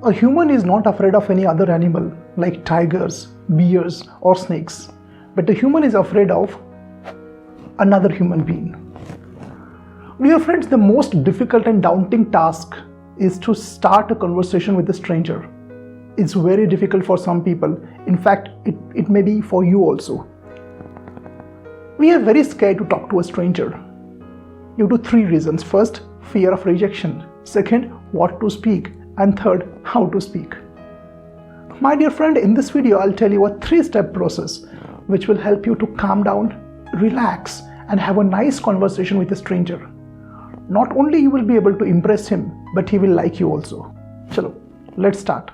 A human is not afraid of any other animal like tigers, bears or snakes, but a human is afraid of another human being. Dear friends, the most difficult and daunting task is to start a conversation with a stranger. It's very difficult for some people. In fact, it may be for you also. We are very scared to talk to a stranger due to 3 reasons. First, fear of rejection. Second, what to speak. And third, how to speak. My dear friend, in this video, I'll tell you a 3-step process which will help you to calm down, relax, and have a nice conversation with a stranger. Not only you will be able to impress him, but he will like you also. Chalo, let's start.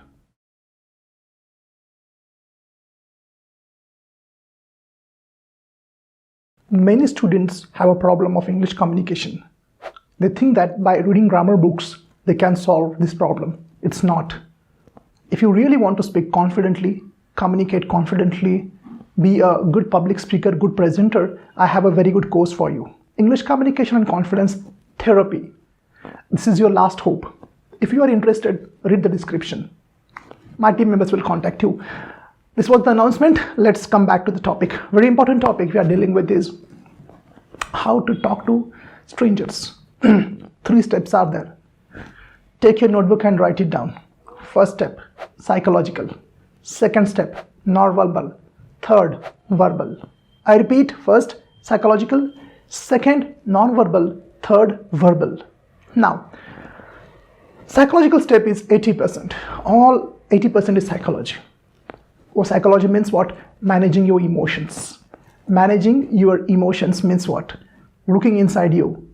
Many students have a problem of English communication. They think that by reading grammar books, they can solve this problem. It's not. If you really want to speak confidently, communicate confidently, be a good public speaker, good presenter, I have a very good course for you. English Communication and Confidence Therapy. This is your last hope. If you are interested, read the description. My team members will contact you. This was the announcement. Let's come back to the topic. Very important topic we are dealing with is how to talk to strangers. 3 steps are there. Take your notebook and write it down. First step, psychological. Second step, non-verbal. Third, verbal. I repeat, first, psychological. Second, non-verbal. Third, verbal. Now, psychological step is 80%. All 80% is psychology. Or psychology means what? Managing your emotions. Managing your emotions means what? Looking inside you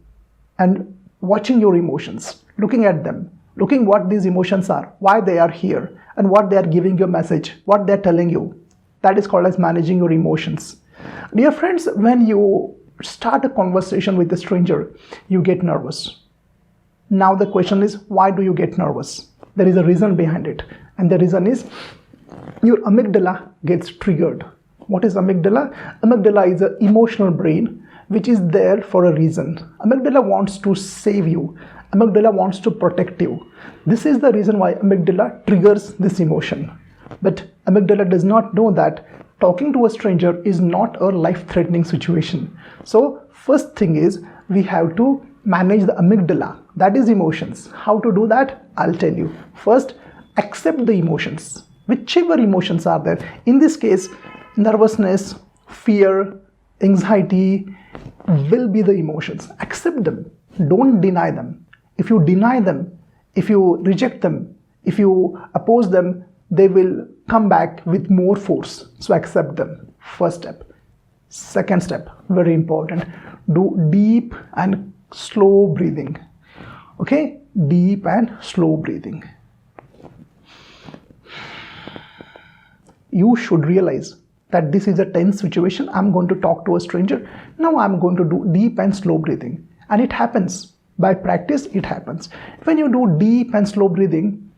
and watching your emotions, looking at them, looking what these emotions are, why they are here, and what they are giving you a message, what they are telling you. That is called as managing your emotions. Dear friends, when you start a conversation with a stranger, you get nervous. Now the question is, why do you get nervous? There is a reason behind it, and the reason is your amygdala gets triggered. What is amygdala? Amygdala is an emotional brain which is there for a reason. Amygdala wants to save you. Amygdala wants to protect you. This is the reason why amygdala triggers this emotion. But amygdala does not know that talking to a stranger is not a life-threatening situation. So first thing is we have to manage the amygdala. That is emotions. How to do that? I'll tell you. First, accept the emotions. Whichever emotions are there. In this case, nervousness, fear, anxiety will be the emotions. Accept them. Don't deny them. If you deny them, if you reject them, if you oppose them, they will come back with more force. So accept them. First step. Second step, very important. Do deep and slow breathing. Okay? Deep and slow breathing. You should realize that this is a tense situation. I'm going to talk to a stranger. Now I'm going to do deep and slow breathing. And it happens. By practice, it happens. When you do deep and slow breathing,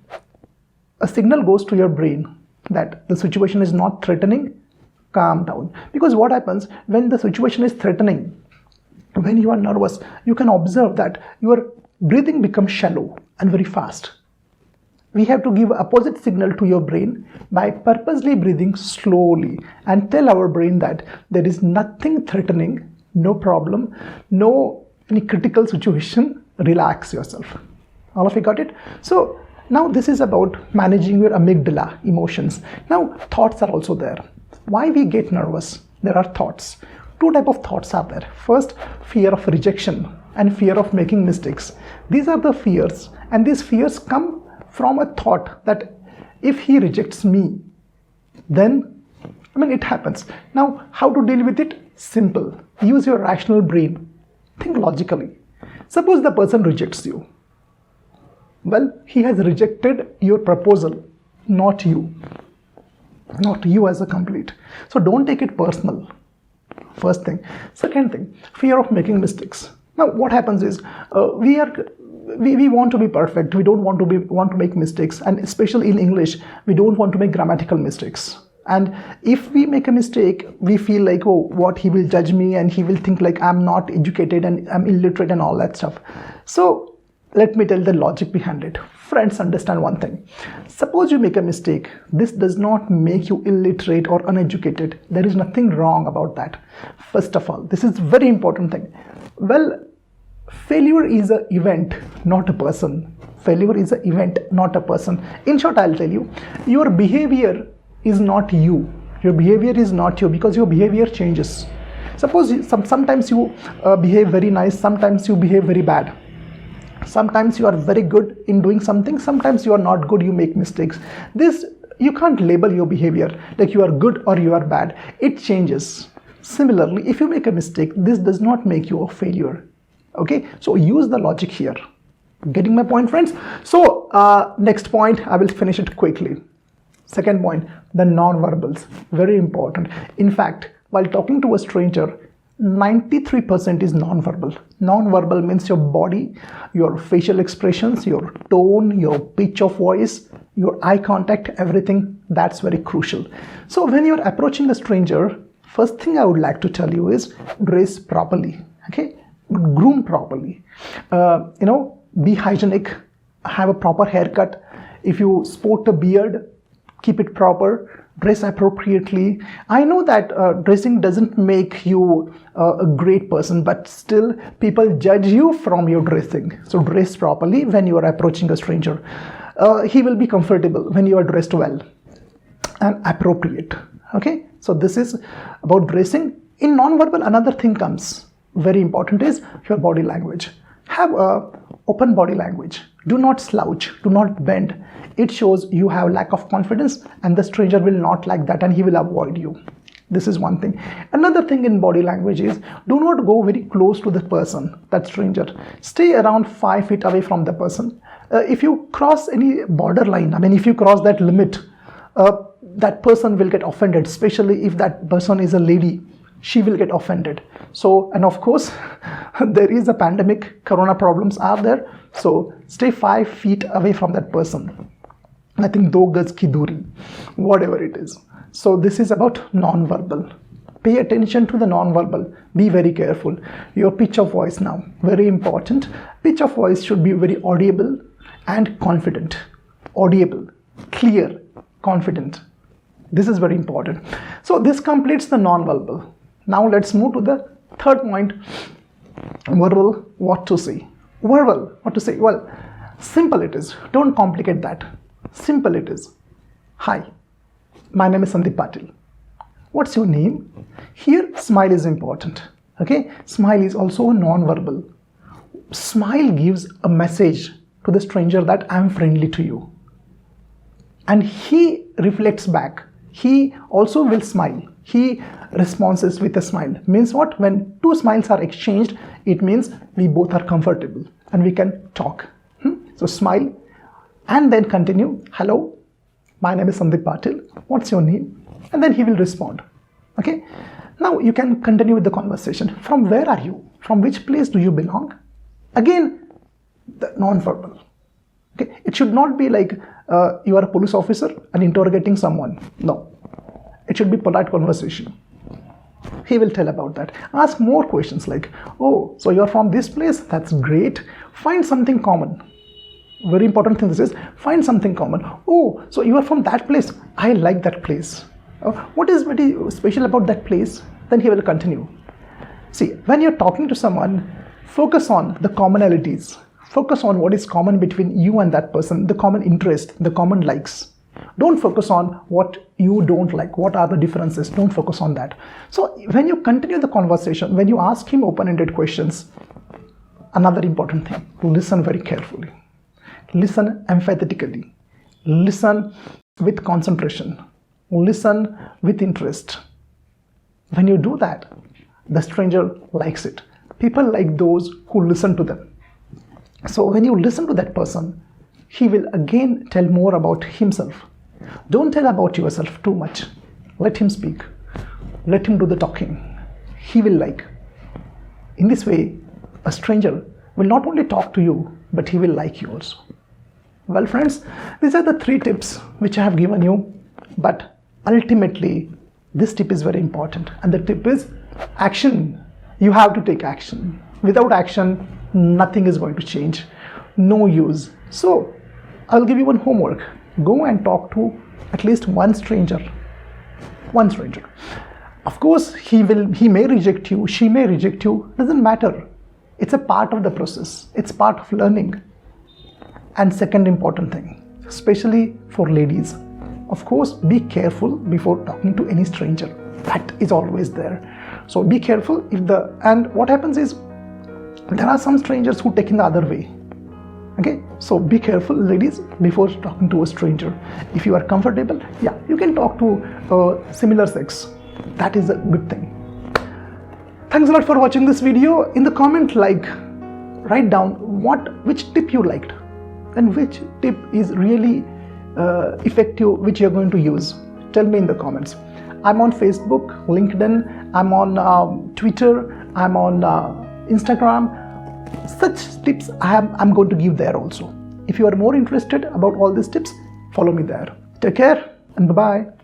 a signal goes to your brain that the situation is not threatening. Calm down. Because what happens when the situation is threatening, when you are nervous, you can observe that your breathing becomes shallow and very fast. We have to give opposite signal to your brain by purposely breathing slowly and tell our brain that there is nothing threatening, no problem, no any critical situation, relax yourself. All of you got it? So now this is about managing your amygdala, emotions. Now thoughts are also there. Why we get nervous? There are thoughts. 2 types of thoughts are there. First, fear of rejection and fear of making mistakes. These are the fears, and these fears come from a thought that if he rejects me, then, it happens. Now, how to deal with it? Simple. Use your rational brain. Think logically. Suppose the person rejects you. Well, he has rejected your proposal, not you. Not you as a complete. So don't take it personal. First thing. Second thing, fear of making mistakes. Now, what happens is we want to be perfect. We don't want to make mistakes, and especially in English, we don't want to make grammatical mistakes. And if we make a mistake, we feel like, oh, what, he will judge me and he will think like I'm not educated and I'm illiterate and all that stuff. So Let me tell the logic behind it. Friends, understand one thing. Suppose you make a mistake. This does not make you illiterate or uneducated. There is nothing wrong about that. First of all, this is very important thing. Well, failure is an event, not a person. Failure is an event, not a person. In short, I'll tell you, your behavior is not you. Your behavior is not you, because your behavior changes. Suppose sometimes you behave very nice, sometimes you behave very bad. Sometimes you are very good in doing something, sometimes you are not good, you make mistakes. This, you can't label your behavior like you are good or you are bad. It changes. Similarly, if you make a mistake, this does not make you a failure. Okay, so use the logic here. Getting my point, friends? So next point, I will finish it quickly. Second point, the non-verbals, very important. In fact, while talking to a stranger, 93% is non-verbal. Non-verbal means your body, your facial expressions, your tone, your pitch of voice, your eye contact, everything. That's very crucial. So when you're approaching a stranger, first thing I would like to tell you is dress properly. Okay, groom properly. Be hygienic. Have a proper haircut. If you sport a beard, keep it proper. Dress appropriately. I know that dressing doesn't make you a great person, but still people judge you from your dressing. So dress properly when you are approaching a stranger. He will be comfortable when you are dressed well and appropriate. Okay, so this is about dressing. In non-verbal, another thing comes very important is your body language. Have a open body language. Do not slouch, do not bend. It shows you have lack of confidence, and the stranger will not like that and he will avoid you. This is one thing. Another thing in body language is do not go very close to the person, that stranger. Stay around 5 feet away from the person. If you cross any borderline, if you cross that limit, that person will get offended, especially if that person is a lady. She will get offended. So, and of course, there is a pandemic, corona problems are there. So stay 5 feet away from that person. I think 2 gaz ki duri, whatever it is. So this is about non-verbal. Pay attention to the non-verbal. Be very careful. Your pitch of voice now, very important. Pitch of voice should be very audible and confident. Audible, clear, confident. This is very important. So this completes the non-verbal. Now let's move to the third point. Verbal, what to say. Verbal, what to say. Well, simple it is. Don't complicate that. Simple it is. Hi, my name is Sandeep Patil. What's your name? Here, smile is important. Okay, smile is also non-verbal. Smile gives a message to the stranger that I'm friendly to you. And he reflects back. He also will smile. He responds with a smile. Means what? When 2 smiles are exchanged, it means we both are comfortable and we can talk. So smile and then continue. Hello, my name is Sandeep Patil. What's your name? And then he will respond. Okay. Now you can continue with the conversation. From where are you? From which place do you belong? Again, the non-verbal. Okay. It should not be like you are a police officer and interrogating someone. No. It should be polite conversation. He will tell about that. Ask more questions like, oh, so you're from this place? That's great. Find something common. Very important thing this is, find something common. Oh, so you are from that place? I like that place. What is very special about that place? Then he will continue. See, when you're talking to someone, focus on the commonalities. Focus on what is common between you and that person, the common interest, the common likes. Don't focus on what you don't like, what are the differences. Don't focus on that. So when you continue the conversation, when you ask him open-ended questions, another important thing, to listen very carefully. Listen empathetically. Listen with concentration. Listen with interest. When you do that, the stranger likes it. People like those who listen to them. So when you listen to that person, he will again tell more about himself. Don't tell about yourself too much. Let him speak. Let him do the talking. He will like. In this way, a stranger will not only talk to you, but he will like you also. Well, friends, these are the 3 tips which I have given you. But ultimately, this tip is very important. And the tip is action. You have to take action. Without action, nothing is going to change. no use. So I'll give you one homework. Go and talk to at least one stranger. One stranger. Of course, he may reject you, she may reject you, doesn't matter. It's a part of the process. It's part of learning. And second important thing, especially for ladies, of course, be careful before talking to any stranger. That is always there. So be careful and what happens is, there are some strangers who take in the other way. Okay, so be careful, ladies, before talking to a stranger. If you are comfortable, yeah, you can talk to similar sex. That is a good thing. Thanks a lot for watching this video. In the comment, write down which tip you liked and which tip is really effective, which you're going to use. Tell me in the comments. I'm on Facebook, LinkedIn, I'm on Twitter, I'm on Instagram. Such tips I'm going to give there also. If you are more interested about all these tips, follow me there. Take care and bye-bye.